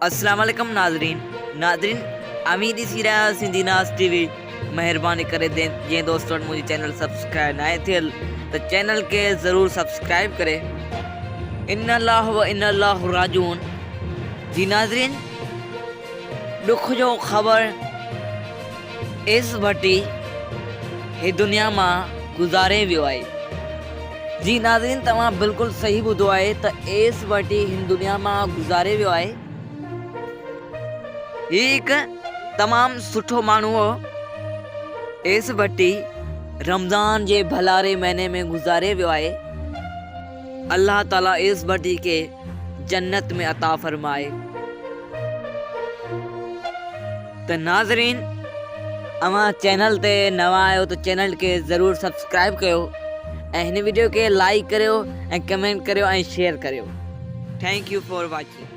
अस्सलाम वालेकुम नाज़रीन अमीदी सीरा सिंधी नाज़ टीवी मेहरबानी करे दे जे दोस्तों मुझे चैनल सब्सक्राइब ना थियल तो चैनल के ज़रूर सब्सक्राइब करे। इन्नल्लाह व इन्नल्लाहु राजिऊन। जी नाज़रीन, दुख जो ख़बर इस वटी हे दुनिया में गुज़ारे वियो आहे। जी नाज़रीन, तव्हां बिल्कुल सही ॿुधो आहे त इस वटी हिन दुनिया में गुज़ारे वियो आहे। एक तमाम सुठो मानू हो। इस वटी रमज़ान जे भलारे महीने में गुज़ारे वियो आहे। अल्लाह ताला इस वटी के जन्नत में अता फरमाए। तो नाज़रीन, अवां चैनल ते नवा आयो तो चैनल के ज़रूर सब्सक्राइब कयो ऐं हिन वीडियो के लाइक करियो ऐं कमेंट करियो ऐं शेयर करियो। Thank U for watching.